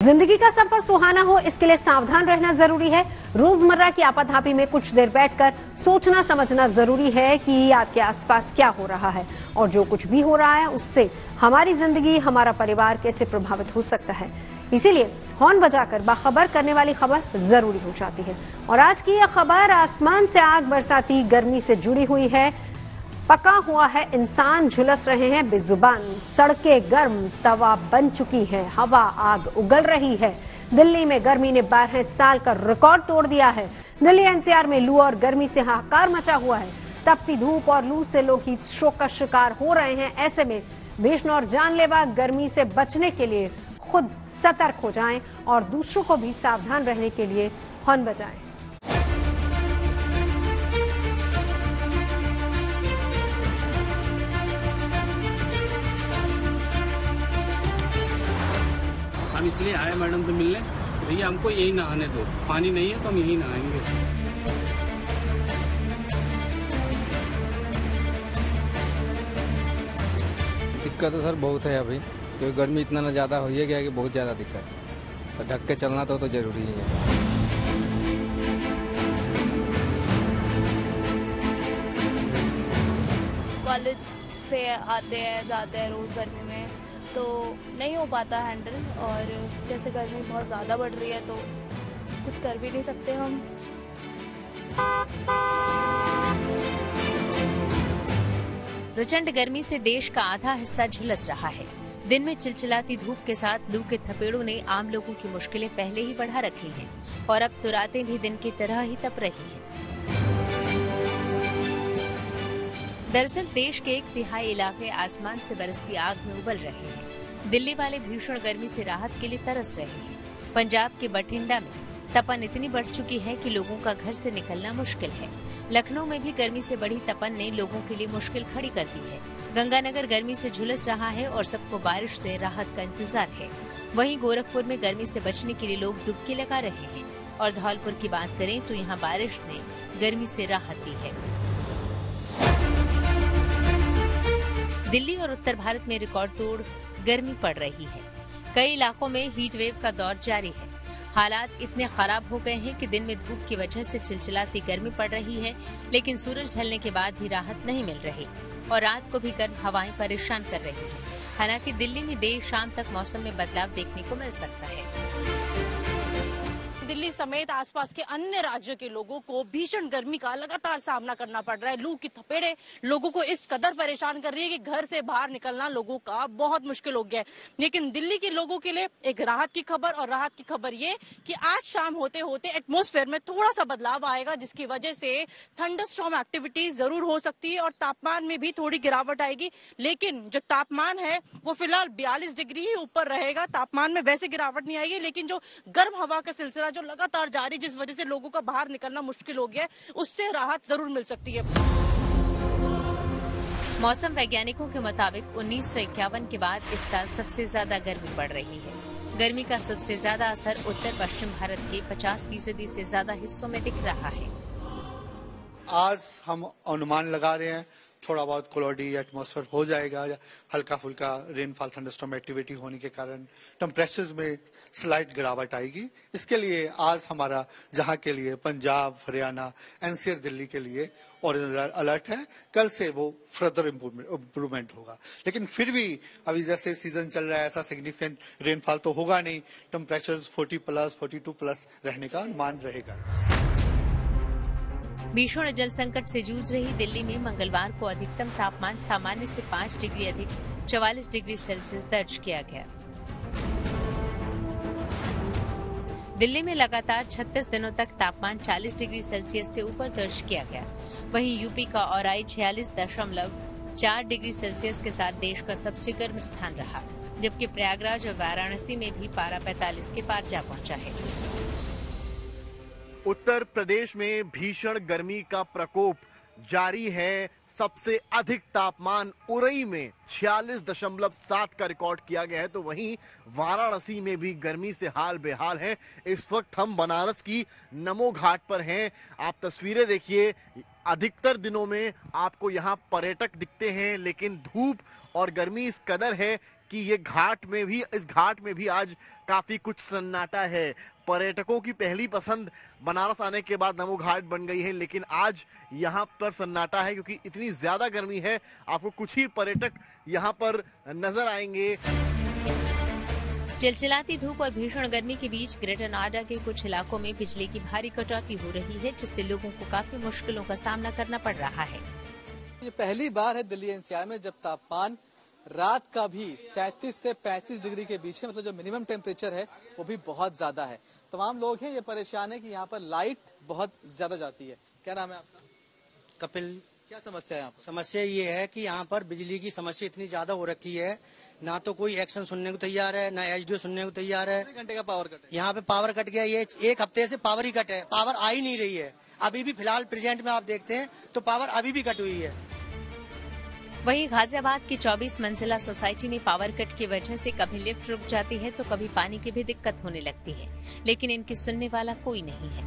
जिंदगी का सफर सुहाना हो, इसके लिए सावधान रहना जरूरी है। रोजमर्रा की आपाधापी में कुछ देर बैठकर सोचना समझना जरूरी है कि आपके आसपास क्या हो रहा है और जो कुछ भी हो रहा है उससे हमारी जिंदगी, हमारा परिवार कैसे प्रभावित हो सकता है। इसीलिए हॉर्न बजाकर बाखबर करने वाली खबर जरूरी हो जाती है। और आज की यह खबर आसमान से आग बरसाती गर्मी से जुड़ी हुई है। पका हुआ है इंसान, झुलस रहे हैं बेजुबान, सड़कें गर्म तवा बन चुकी हैं, हवा आग उगल रही है। दिल्ली में गर्मी ने 12 साल का रिकॉर्ड तोड़ दिया है। दिल्ली एनसीआर में लू और गर्मी से हाहाकार मचा हुआ है। तपती धूप और लू से लोग हीट स्ट्रोक का शिकार हो रहे हैं। ऐसे में भीषण और जानलेवा गर्मी से बचने के लिए खुद सतर्क हो जाएं और दूसरों को भी सावधान रहने के लिए हॉर्न बजाएं। हम इसलिए आए मैडम से मिलने, भैया हमको यही नहाने दो, पानी नहीं है तो हम यही नहाएंगे। दिक्कत तो सर बहुत है अभी, क्योंकि गर्मी इतना ज़्यादा हो गया कि बहुत ज़्यादा दिक्कत है। तो ढक के चलना तो जरूरी है। कॉलेज से आते हैं जाते हैं रोज गर्मी में, तो नहीं हो पाता हैंडल। और जैसे गर्मी बहुत ज़्यादा बढ़ रही है तो कुछ कर भी नहीं सकते हम। प्रचंड गर्मी से देश का आधा हिस्सा झुलस रहा है। दिन में चिलचिलाती धूप के साथ लू के थपेड़ों ने आम लोगों की मुश्किलें पहले ही बढ़ा रखी हैं और अब तो रातें भी दिन की तरह ही तप रही हैं। दरअसल देश के 1/3 इलाके आसमान से बरसती आग में उबल रहे हैं। दिल्ली वाले भीषण गर्मी से राहत के लिए तरस रहे हैं। पंजाब के बठिंडा में तपन इतनी बढ़ चुकी है कि लोगों का घर से निकलना मुश्किल है। लखनऊ में भी गर्मी से बढ़ी तपन ने लोगों के लिए मुश्किल खड़ी कर दी है। गंगानगर गर्मी से झुलस रहा है और सबको बारिश से राहत का इंतजार है। वहीं गोरखपुर में गर्मी से बचने के लिए लोग डुबकी लगा रहे हैं। और धौलपुर की बात करें तो यहाँ बारिश ने गर्मी से राहत दी है। दिल्ली और उत्तर भारत में रिकॉर्ड तोड़ गर्मी पड़ रही है। कई इलाकों में हीट वेव का दौर जारी है। हालात इतने खराब हो गए हैं कि दिन में धूप की वजह से चिलचिलाती गर्मी पड़ रही है, लेकिन सूरज ढलने के बाद भी राहत नहीं मिल रही और रात को भी गर्म हवाएं परेशान कर रही हैं। हालांकि दिल्ली में देर शाम तक मौसम में बदलाव देखने को मिल सकता है। दिल्ली समेत आसपास के अन्य राज्यों के लोगों को भीषण गर्मी का लगातार सामना करना पड़ रहा है। लू की थपेड़े लोगों को इस कदर परेशान कर रही है कि घर से बाहर निकलना लोगों का बहुत मुश्किल हो गया है। लेकिन दिल्ली के लोगों के लिए एक राहत की खबर, और राहत की खबर ये कि आज शाम होते होते एटमॉस्फेयर में थोड़ा सा बदलाव आएगा, जिसकी वजह से थंडरस्टॉर्म एक्टिविटी जरूर हो सकती है और तापमान में भी थोड़ी गिरावट आएगी। लेकिन जो तापमान है वो फिलहाल 42 डिग्री ही ऊपर रहेगा। तापमान में वैसे गिरावट नहीं आएगी, लेकिन जो गर्म हवा का सिलसिला जो लगातार जारी, जिस वजह से लोगों का बाहर निकलना मुश्किल हो गया है, उससे राहत जरूर मिल सकती है। मौसम वैज्ञानिकों के मुताबिक 1951 के बाद इस साल सबसे ज्यादा गर्मी पड़ रही है। गर्मी का सबसे ज्यादा असर उत्तर पश्चिम भारत के 50% से ज्यादा हिस्सों में दिख रहा है। आज हम अनुमान लगा रहे हैं थोड़ा बहुत क्लाउडी एटमॉस्फेयर हो जाएगा, हल्का फुल्का रेनफॉल थंडरस्टॉर्म एक्टिविटी होने के कारण टेम्परेचर्स में स्लाइट गिरावट आएगी। इसके लिए आज हमारा जहां के लिए पंजाब, हरियाणा, एनसीआर, दिल्ली के लिए ऑरेंज अलर्ट है। कल से वो फर्दर इम्प्रूवमेंट होगा, लेकिन फिर भी अभी जैसे सीजन चल रहा है ऐसा सिग्निफिकेंट रेनफॉल तो होगा नहीं। टेम्परेचर्स 40+, 42+ रहने का अनुमान रहेगा। भीषण जल संकट से जूझ रही दिल्ली में मंगलवार को अधिकतम तापमान सामान्य से 5 डिग्री अधिक 44 डिग्री सेल्सियस दर्ज किया गया। दिल्ली में लगातार 36 दिनों तक तापमान 40 डिग्री सेल्सियस से ऊपर दर्ज किया गया। वहीं यूपी का औराई 46.4 डिग्री सेल्सियस के साथ देश का सबसे गर्म स्थान रहा, जबकि प्रयागराज और वाराणसी में भी पारा 45 के पार जा पहुंचा है। उत्तर प्रदेश में भीषण गर्मी का प्रकोप जारी है। सबसे अधिक तापमान उरई में 46.7 का रिकॉर्ड किया गया है, तो वहीं वाराणसी में भी गर्मी से हाल बेहाल है। इस वक्त हम बनारस की नमो घाट पर हैं। आप तस्वीरें देखिए, अधिकतर दिनों में आपको यहाँ पर्यटक दिखते हैं, लेकिन धूप और गर्मी इस कदर है कि ये इस घाट में भी आज काफी कुछ सन्नाटा है। पर्यटकों की पहली पसंद बनारस आने के बाद नमो घाट बन गई है, लेकिन आज यहाँ पर सन्नाटा है क्योंकि इतनी ज्यादा गर्मी है। आपको कुछ ही पर्यटक यहाँ पर नजर आएंगे। चिलचिलाती धूप और भीषण गर्मी के बीच ग्रेटर नोएडा के कुछ इलाकों में बिजली की भारी कटौती हो रही है, जिससे लोगों को काफी मुश्किलों का सामना करना पड़ रहा है। ये पहली बार है दिल्ली एनसीआर में जब तापमान रात का भी 33 से 35 डिग्री के बीच है, मतलब जो मिनिमम टेम्परेचर है वो भी बहुत ज्यादा है। तमाम लोग हैं ये परेशान है कि यहाँ पर लाइट बहुत ज्यादा जाती है। क्या नाम है आपका? कपिल। क्या समस्या है यहाँ पर? समस्या ये है कि यहाँ पर बिजली की समस्या इतनी ज्यादा हो रखी है, ना तो कोई एक्शन सुनने को तैयार है, ना एसडीओ सुनने को तैयार है। 3 घंटे का पावर कट है। यहाँ पे पावर कट गया, ये 1 हफ्ते से पावर ही कट है, पावर आ ही नहीं रही है। अभी भी फिलहाल प्रेजेंट में आप देखते हैं तो पावर अभी भी कट हुई है। वहीं गाजियाबाद की 24 मंजिला सोसाइटी में पावर कट की वजह से कभी लिफ्ट रुक जाती है तो कभी पानी की भी दिक्कत होने लगती है, लेकिन इनकी सुनने वाला कोई नहीं है।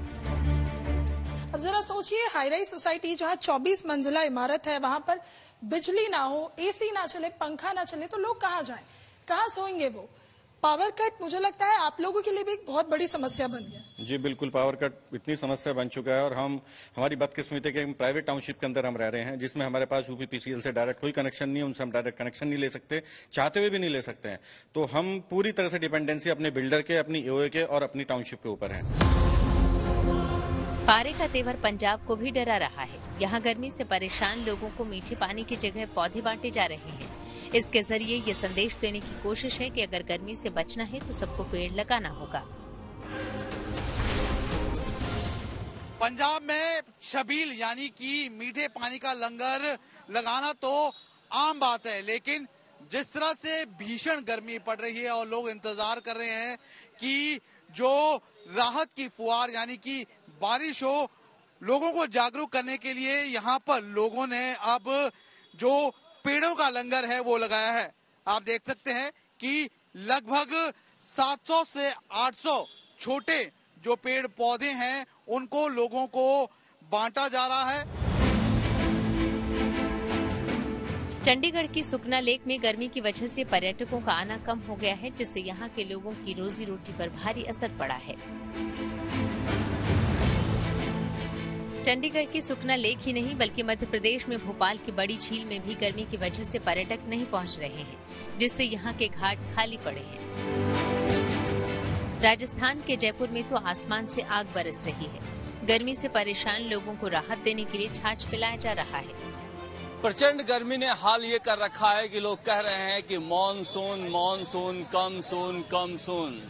अब जरा सोचिए, हाई राइज सोसाइटी जहाँ 24 मंजिला इमारत है, वहाँ पर बिजली ना हो, एसी ना चले, पंखा ना चले, तो लोग कहाँ जाएं, कहाँ सोएंगे वो? पावर कट मुझे लगता है आप लोगों के लिए भी एक बहुत बड़ी समस्या बन गया। जी बिल्कुल, पावर कट इतनी समस्या बन चुका है और हमारी बदकिस्मती के प्राइवेट टाउनशिप के अंदर हम रह रहे हैं, जिसमें हमारे पास यूपीपीसीएल से डायरेक्ट कोई कनेक्शन नहीं है, उनसे हम डायरेक्ट कनेक्शन नहीं ले सकते, चाहते हुए भी नहीं ले सकते हैं। तो हम पूरी तरह से डिपेंडेंसी अपने बिल्डर के, अपनी ईओए के और अपनी टाउनशिप के ऊपर है। पारे का तेवर पंजाब को भी डरा रहा है। यहाँ गर्मी से परेशान लोगों को मीठे पानी की जगह पौधे बांटे जा रहे हैं। इसके जरिए ये संदेश देने की कोशिश है कि अगर गर्मी से बचना है तो सबको पेड़ लगाना होगा। पंजाब में छबील यानी कि मीठे पानी का लंगर लगाना तो आम बात है, लेकिन जिस तरह से भीषण गर्मी पड़ रही है और लोग इंतजार कर रहे हैं कि जो राहत की फुहार यानी कि बारिश हो, लोगों को जागरूक करने के लिए यहाँ पर लोगों ने अब जो पेड़ों का लंगर है वो लगाया है। आप देख सकते हैं कि लगभग 700 से 800 छोटे जो पेड़ पौधे हैं उनको लोगों को बांटा जा रहा है। चंडीगढ़ की सुखना लेक में गर्मी की वजह से पर्यटकों का आना कम हो गया है, जिससे यहाँ के लोगों की रोजी रोटी पर भारी असर पड़ा है। चंडीगढ़ की सुखना लेक ही नहीं बल्कि मध्य प्रदेश में भोपाल की बड़ी झील में भी गर्मी की वजह से पर्यटक नहीं पहुंच रहे हैं, जिससे यहाँ के घाट खाली पड़े हैं। राजस्थान के जयपुर में तो आसमान से आग बरस रही है। गर्मी से परेशान लोगों को राहत देने के लिए छाछ पिलाया जा रहा है। प्रचंड गर्मी ने हाल ये कर रखा है कि लोग कह रहे हैं कि मॉनसून मॉनसून कम सून कम सून।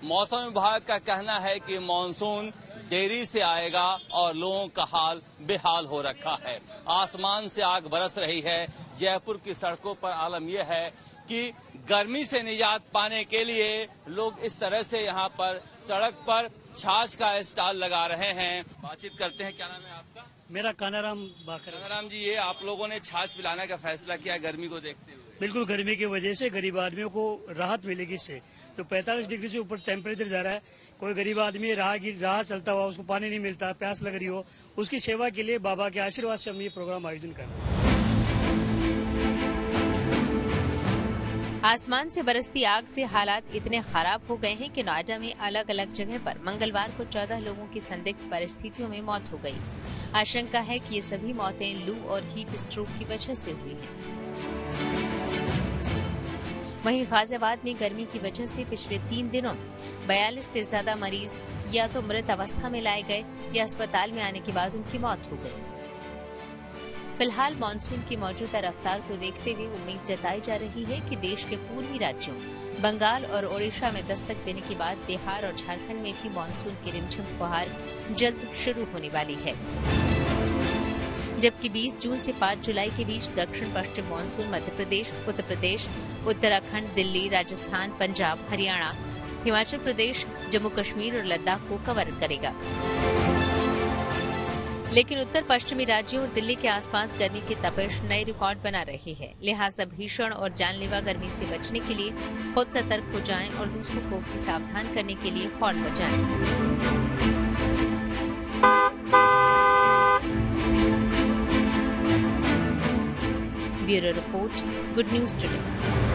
मौसम विभाग का कहना है कि मॉनसून देरी से आएगा और लोगों का हाल बेहाल हो रखा है। आसमान से आग बरस रही है। जयपुर की सड़कों पर आलम यह है कि गर्मी से निजात पाने के लिए लोग इस तरह से यहाँ पर सड़क पर छाछ का स्टॉल लगा रहे हैं। बातचीत करते हैं। क्या नाम है आपका? मेरा कानाराम बाकर। कानाराम जी, ये आप लोगों ने छाछ पिलाने का फैसला किया गर्मी को देखते हुए? बिल्कुल, गर्मी की वजह से गरीब आदमियों को राहत मिलेगी इससे। तो 45 डिग्री से ऊपर टेम्परेचर जा रहा है, कोई गरीब आदमी राह चलता हुआ उसको पानी नहीं मिलता, प्यास लग रही हो, उसकी सेवा के लिए बाबा के आशीर्वाद से हम ये प्रोग्राम आयोजन कर रहे हैं। आसमान से बरसती आग से हालात इतने खराब हो गए हैं कि नोएडा में अलग अलग जगह पर मंगलवार को 14 लोगों की संदिग्ध परिस्थितियों में मौत हो गई। आशंका है कि ये सभी मौतें लू और हीट स्ट्रोक की वजह से हुई हैं। वहीं गाजियाबाद में गर्मी की वजह से पिछले 3 दिनों में 42 से ज्यादा मरीज या तो मृत अवस्था में लाए गए या अस्पताल में आने के बाद उनकी मौत हो गई। फिलहाल मानसून की मौजूदा रफ्तार को देखते हुए उम्मीद जताई जा रही है कि देश के पूर्वी राज्यों बंगाल और ओडिशा में दस्तक देने के बाद बिहार और झारखंड में भी मानसून की रिमझिम फुहार जल्द शुरू होने वाली है। जबकि 20 जून से 5 जुलाई के बीच दक्षिण पश्चिम मानसून मध्य प्रदेश, उत्तर प्रदेश, उत्तराखंड, दिल्ली, राजस्थान, पंजाब, हरियाणा, हिमाचल प्रदेश, जम्मू कश्मीर और लद्दाख को कवर करेगा। लेकिन उत्तर पश्चिमी राज्यों और दिल्ली के आसपास गर्मी की तपिश नए रिकॉर्ड बना रही है। लिहाजा भीषण और जानलेवा गर्मी से बचने के लिए खुद सतर्क हो जाएं और दूसरों को भी सावधान करने के लिए हॉर्न बजाएं। Bureau report, good news today.